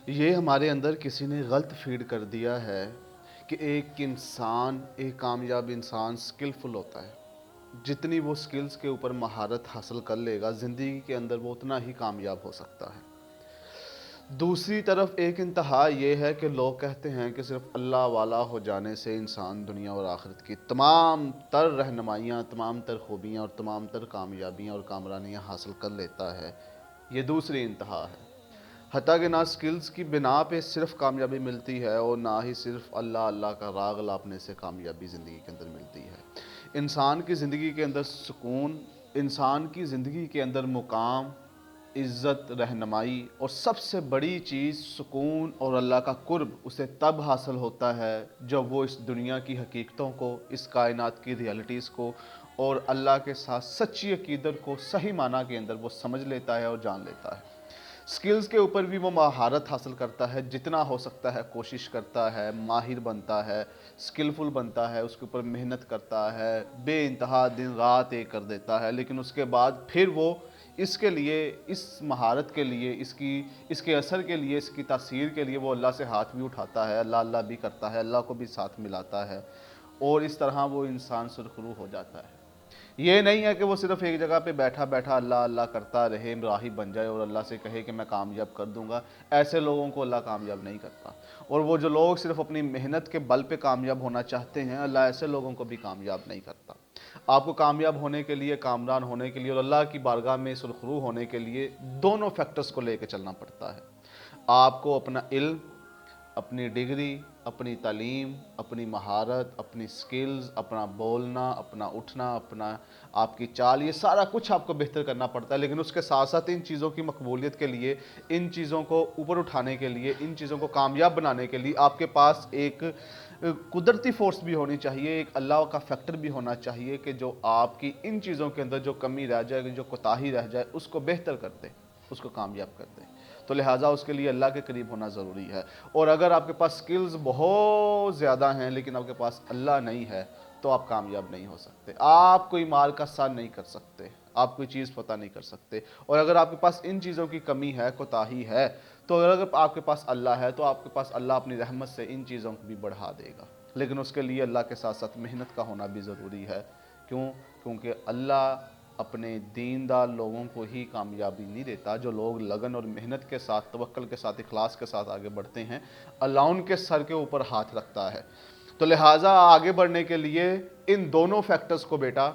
یہ ہمارے اندر کسی نے غلط فیڈ کر دیا ہے کہ ایک انسان، ایک کامیاب انسان سکلفل ہوتا ہے۔ جتنی وہ سکلز کے اوپر مہارت حاصل کر لے گا زندگی کے اندر وہ اتنا ہی کامیاب ہو سکتا ہے۔ دوسری طرف ایک انتہا یہ ہے کہ لوگ کہتے ہیں کہ صرف اللہ والا ہو جانے سے انسان دنیا اور آخرت کی تمام تر رہنمائیاں، تمام تر خوبیاں اور تمام تر کامیابیاں اور کامرانیاں حاصل کر لیتا ہے۔ یہ دوسری انتہا ہے۔ حتیٰ کہ نہ سکلز کی بنا پہ صرف کامیابی ملتی ہے اور نہ ہی صرف اللہ اللہ کا راگ لاپنے سے کامیابی زندگی کے اندر ملتی ہے۔ انسان کی زندگی کے اندر سکون، انسان کی زندگی کے اندر مقام، عزت، رہنمائی اور سب سے بڑی چیز سکون اور اللہ کا قرب اسے تب حاصل ہوتا ہے جب وہ اس دنیا کی حقیقتوں کو، اس کائنات کی ریالٹیز کو اور اللہ کے ساتھ سچی عقیدت کو صحیح معنی کے اندر وہ سمجھ لیتا ہے اور جان لیتا ہے۔ سکلز کے اوپر بھی وہ مہارت حاصل کرتا ہے، جتنا ہو سکتا ہے کوشش کرتا ہے، ماہر بنتا ہے، سکلفل بنتا ہے، اس کے اوپر محنت کرتا ہے، بے انتہا دن رات ایک کر دیتا ہے، لیکن اس کے بعد پھر وہ اس کے لیے، اس مہارت کے لیے، اس کے اثر کے لیے، اس کی تاثیر کے لیے وہ اللہ سے ہاتھ بھی اٹھاتا ہے، اللہ اللہ بھی کرتا ہے، اللہ کو بھی ساتھ ملاتا ہے، اور اس طرح وہ انسان سرخرو ہو جاتا ہے۔ یہ نہیں ہے کہ وہ صرف ایک جگہ پہ بیٹھا بیٹھا اللہ اللہ کرتا رہے، راہی بن جائے اور اللہ سے کہے کہ میں کامیاب کر دوں گا۔ ایسے لوگوں کو اللہ کامیاب نہیں کرتا، اور وہ جو لوگ صرف اپنی محنت کے بل پہ کامیاب ہونا چاہتے ہیں، اللہ ایسے لوگوں کو بھی کامیاب نہیں کرتا۔ آپ کو کامیاب ہونے کے لیے، کامران ہونے کے لیے اور اللہ کی بارگاہ میں سرخرو ہونے کے لیے دونوں فیکٹرز کو لے کے چلنا پڑتا ہے۔ آپ کو اپنا علم، اپنی ڈگری، اپنی تعلیم، اپنی مہارت، اپنی سکلز، اپنا بولنا، اپنا اٹھنا، اپنا آپ کی چال، یہ سارا کچھ آپ کو بہتر کرنا پڑتا ہے، لیکن اس کے ساتھ ساتھ ان چیزوں کی مقبولیت کے لیے، ان چیزوں کو اوپر اٹھانے کے لیے، ان چیزوں کو کامیاب بنانے کے لیے آپ کے پاس ایک قدرتی فورس بھی ہونی چاہیے، ایک اللہ کا فیکٹر بھی ہونا چاہیے کہ جو آپ کی ان چیزوں کے اندر جو کمی رہ جائے، جو کوتاہی رہ جائے، اس کو بہتر کر دے، اس کو کامیاب کر دے۔ تو لہٰذا اس کے لیے اللہ کے قریب ہونا ضروری ہے۔ اور اگر آپ کے پاس سکلز بہت زیادہ ہیں لیکن آپ کے پاس اللہ نہیں ہے تو آپ کامیاب نہیں ہو سکتے۔ آپ کوئی مال کا سان نہیں کر سکتے، آپ کوئی چیز پتہ نہیں کر سکتے، اور اگر آپ کے پاس ان چیزوں کی کمی ہے، کوتاہی ہے، تو اگر آپ کے پاس اللہ ہے تو آپ کے پاس اللہ اپنی رحمت سے ان چیزوں کو بھی بڑھا دے گا، لیکن اس کے لیے اللہ کے ساتھ ساتھ محنت کا ہونا بھی ضروری ہے۔ کیونکہ اللہ اپنے دیندار لوگوں کو ہی کامیابی نہیں دیتا، جو لوگ لگن اور محنت کے ساتھ، توکل کے ساتھ، اخلاص کے ساتھ آگے بڑھتے ہیں، اللہ ان کے سر کے اوپر ہاتھ رکھتا ہے۔ تو لہٰذا آگے بڑھنے کے لیے ان دونوں فیکٹرز کو بیٹا،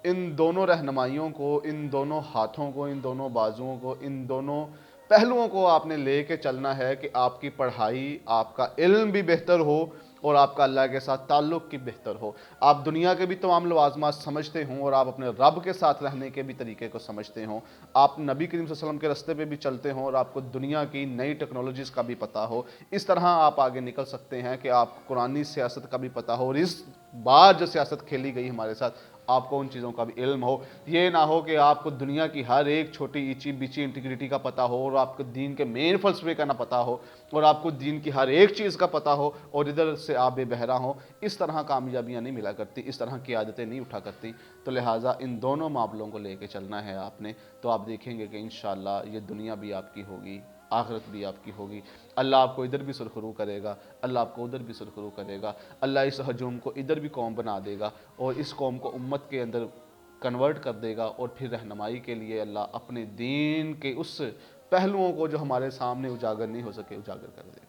ان دونوں رہنمائیوں کو، ان دونوں ہاتھوں کو، ان دونوں بازوؤں کو، ان دونوں پہلوؤں کو آپ نے لے کے چلنا ہے کہ آپ کی پڑھائی، آپ کا علم بھی بہتر ہو اور آپ کا اللہ کے ساتھ تعلق کی بہتر ہو، آپ دنیا کے بھی تمام لوازمات سمجھتے ہوں اور آپ اپنے رب کے ساتھ رہنے کے بھی طریقے کو سمجھتے ہوں، آپ نبی کریم صلی اللہ علیہ وسلم کے راستے پہ بھی چلتے ہوں اور آپ کو دنیا کی نئی ٹیکنالوجیز کا بھی پتہ ہو۔ اس طرح آپ آگے نکل سکتے ہیں کہ آپ کو قرآنی سیاست کا بھی پتہ ہو، اور اس بار جو سیاست کھیلی گئی ہمارے ساتھ آپ کو ان چیزوں کا بھی علم ہو۔ یہ نہ ہو کہ آپ کو دنیا کی ہر ایک چھوٹی ایچی بیچی انٹیگریٹی کا پتہ ہو اور آپ کو دین کے مین فلسفے کا نہ پتہ ہو، اور آپ کو دین کی ہر ایک چیز کا پتہ ہو اور ادھر سے آپ بے بہرا ہوں۔ اس طرح کامیابیاں نہیں ملا کرتی، اس طرح کی عادتیں نہیں اٹھا کرتی۔ تو لہٰذا ان دونوں معاملوں کو لے کے چلنا ہے آپ نے، تو آپ دیکھیں گے کہ انشاءاللہ یہ دنیا بھی آپ کی ہوگی، آخرت بھی آپ کی ہوگی۔ اللہ آپ کو ادھر بھی سرخرو کرے گا، اللہ آپ کو ادھر بھی سرخرو کرے گا، اللہ اس ہجوم کو ادھر بھی قوم بنا دے گا اور اس قوم کو امت کے اندر کنورٹ کر دے گا، اور پھر رہنمائی کے لیے اللہ اپنے دین کے اس پہلوؤں کو جو ہمارے سامنے اجاگر نہیں ہو سکے اجاگر کر دے گا۔